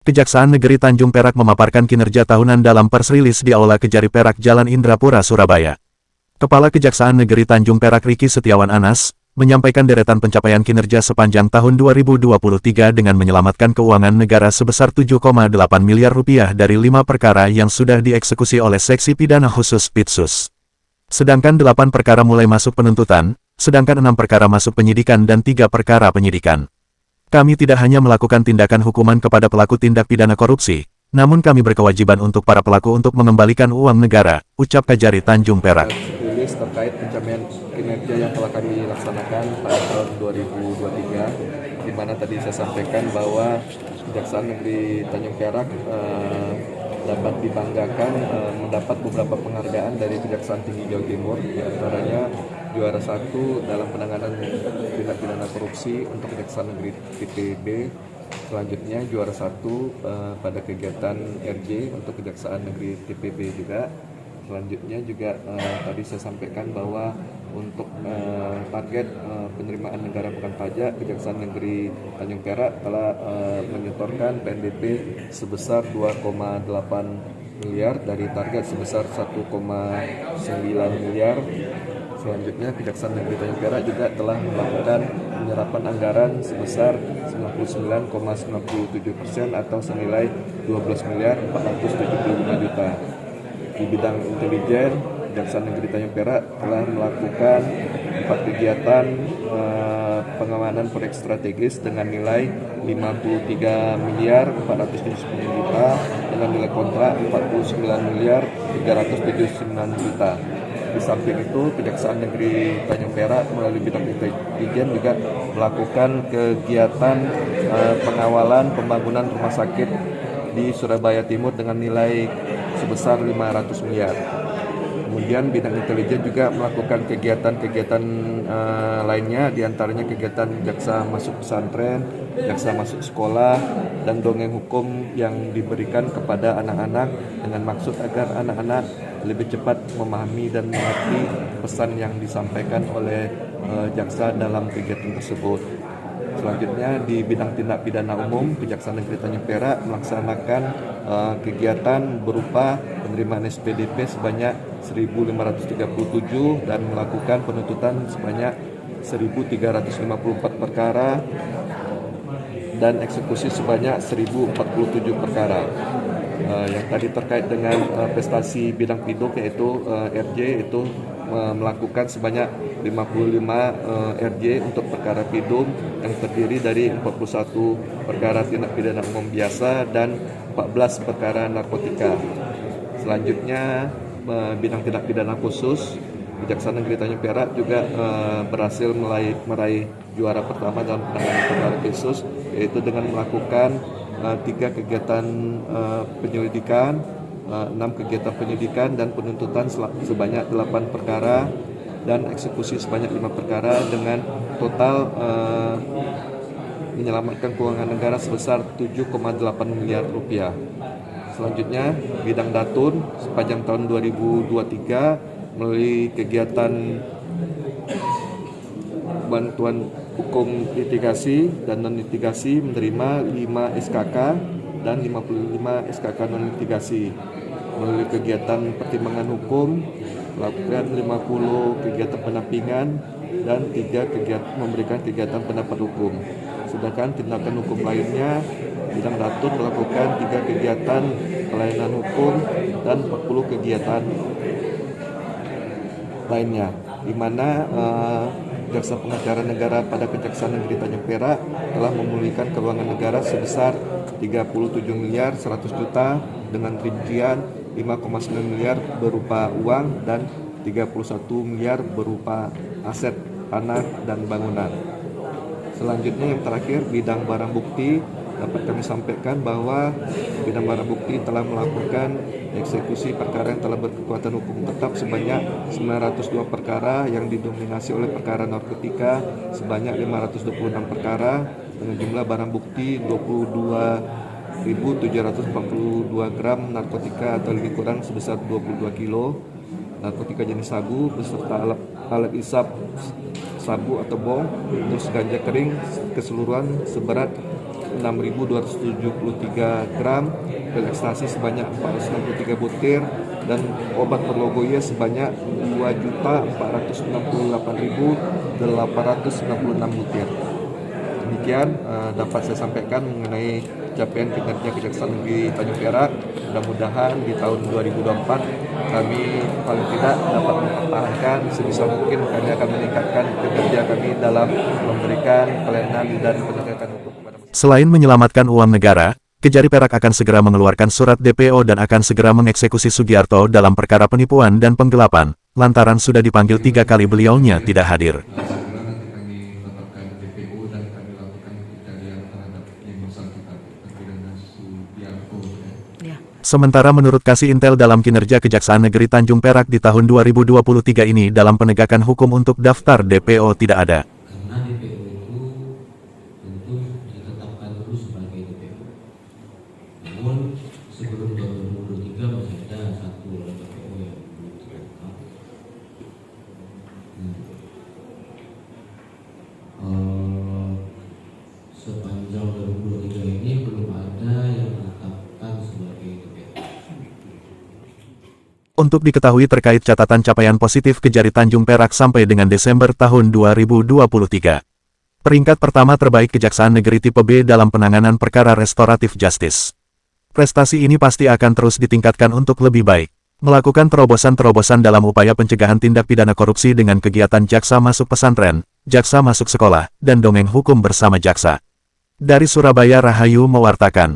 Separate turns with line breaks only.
Kejaksaan Negeri Tanjung Perak memaparkan kinerja tahunan dalam pers rilis di Aula Kejari Perak Jalan Indrapura, Surabaya. Kepala Kejaksaan Negeri Tanjung Perak Riki Setiawan Anas, menyampaikan deretan pencapaian kinerja sepanjang tahun 2023 dengan menyelamatkan keuangan negara sebesar 7,8 miliar rupiah dari 5 perkara yang sudah dieksekusi oleh Seksi Pidana Khusus Pitsus. Sedangkan 8 perkara mulai masuk penuntutan, sedangkan 6 perkara masuk penyidikan dan 3 perkara penyidikan. Kami tidak hanya melakukan tindakan hukuman kepada pelaku tindak pidana korupsi, namun kami berkewajiban untuk para pelaku untuk mengembalikan uang negara, ucap Kejari Tanjung Perak.
Rilis terkait pencapaian kinerja yang telah kami laksanakan pada tahun 2023, di mana tadi saya sampaikan bahwa Kejaksaan Negeri Tanjung Perak dapat dibanggakan mendapat beberapa penghargaan dari Kejaksaan Tinggi Jawa Timur, diantaranya juara 1 dalam penanganan tindak pidana korupsi untuk Kejaksaan Negeri TPB. Selanjutnya juara 1 pada kegiatan RJ untuk Kejaksaan Negeri TPB juga. Selanjutnya juga tadi saya sampaikan bahwa untuk target penerimaan negara bukan pajak, Kejaksaan Negeri Tanjung Perak telah menyetorkan PNBP sebesar 2,8 miliar dari target sebesar 1,9 miliar. Selanjutnya, Kejaksaan Negeri Tanjung Perak juga telah melakukan penyerapan anggaran sebesar 99,97% atau senilai 12 miliar 475 juta. Di bidang intelijen, Kejaksaan Negeri Tanjung Perak telah melakukan 4 kegiatan pengamanan proyek strategis dengan nilai 53 miliar 479 juta dengan nilai kontrak 49 miliar 379 juta. Di samping itu, Kejaksaan Negeri Tanjung Perak melalui bidang intelijen juga melakukan kegiatan pengawalan pembangunan rumah sakit di Surabaya Timur dengan nilai sebesar 500 miliar. Kemudian bidang intelijen juga melakukan kegiatan-kegiatan lainnya, diantaranya kegiatan jaksa masuk pesantren, jaksa masuk sekolah, dan dongeng hukum yang diberikan kepada anak-anak dengan maksud agar anak-anak lebih cepat memahami dan mengerti pesan yang disampaikan oleh jaksa dalam kegiatan tersebut. Selanjutnya di bidang tindak pidana umum, Kejaksaan Negeri Tanjung Perak melaksanakan kegiatan berupa penerimaan SPDP sebanyak 1.537 dan melakukan penuntutan sebanyak 1.354 perkara dan eksekusi sebanyak 1.047 perkara. Yang tadi terkait dengan prestasi bidang piduk yaitu RJ itu melakukan sebanyak 55 RJ untuk perkara pidum yang terdiri dari 41 perkara tindak pidana umum biasa dan 14 perkara narkotika. Selanjutnya bidang tindak pidana khusus, Kejaksaan Negeri Tanjung Perak juga berhasil meraih juara pertama dalam penanganan perkara khusus, yaitu dengan melakukan 3 kegiatan penyelidikan, 6 kegiatan penyidikan dan penuntutan sebanyak 8 perkara dan eksekusi sebanyak 5 perkara dengan total menyelamatkan keuangan negara sebesar 7,8 miliar rupiah. Selanjutnya bidang datun sepanjang tahun 2023 melalui kegiatan bantuan hukum litigasi dan non-litigasi menerima 5 SKK dan 55 SKK non-litigasi. Melalui kegiatan pertimbangan hukum, melakukan 50 kegiatan pendampingan dan 3 kegiatan memberikan kegiatan pendapat hukum. Sedangkan tindakan hukum lainnya, bidang datun melakukan 3 kegiatan pelayanan hukum dan 40 kegiatan lainnya, di mana Jaksa Pengacara Negara pada Kejaksaan Negeri Tanjung Perak telah memulihkan keuangan negara sebesar 37 miliar 100 juta dengan rincian 5,9 miliar berupa uang dan 31 miliar berupa aset tanah dan bangunan. Selanjutnya yang terakhir bidang barang bukti, dapat kami sampaikan bahwa bidang barang bukti telah melakukan eksekusi perkara yang telah berkekuatan hukum tetap sebanyak 902 perkara yang didominasi oleh perkara narkotika sebanyak 526 perkara dengan jumlah barang bukti 22.742 gram narkotika atau lebih kurang sebesar 22 kilo narkotika jenis sabu beserta alat isap sabu atau bong, terus ganja kering keseluruhan seberat 6.273 gram, pil ekstasi sebanyak 463 butir, dan obat berlogoya sebanyak 2.468.896 butir. Demikian dapat saya sampaikan mengenai capaian kinerja Kejaksaan Negeri Tanjung Perak. Mudah-mudahan di tahun 2024 kami paling tidak dapat mempertahankan sebisa mungkin kami akan meningkatkan kinerja kami dalam memberikan pelayanan dan penegakan hukum kepada masyarakat.
Selain menyelamatkan uang negara, Kejari Perak akan segera mengeluarkan surat DPO dan akan segera mengeksekusi Sugiarto dalam perkara penipuan dan penggelapan, lantaran sudah dipanggil 3 kali beliaunya tidak hadir. Sementara menurut Kasih Intel dalam kinerja Kejaksaan Negeri Tanjung Perak di tahun 2023 ini dalam penegakan hukum untuk daftar DPO tidak ada.
Karena DPO itu tentu ditetapkan dulu sebagai DPO. Namun sebelum 2023 masih ada satu DPO yang belum ditetapkan. Sepanjang 2023 ini belum ada yang ditetapkan sebagai DPO.
Untuk diketahui terkait catatan capaian positif Kejari Tanjung Perak sampai dengan Desember tahun 2023. Peringkat pertama terbaik Kejaksaan Negeri Tipe B dalam penanganan perkara restoratif justice. Prestasi ini pasti akan terus ditingkatkan untuk lebih baik. Melakukan terobosan-terobosan dalam upaya pencegahan tindak pidana korupsi dengan kegiatan jaksa masuk pesantren, jaksa masuk sekolah, dan dongeng hukum bersama jaksa. Dari Surabaya, Rahayu mewartakan.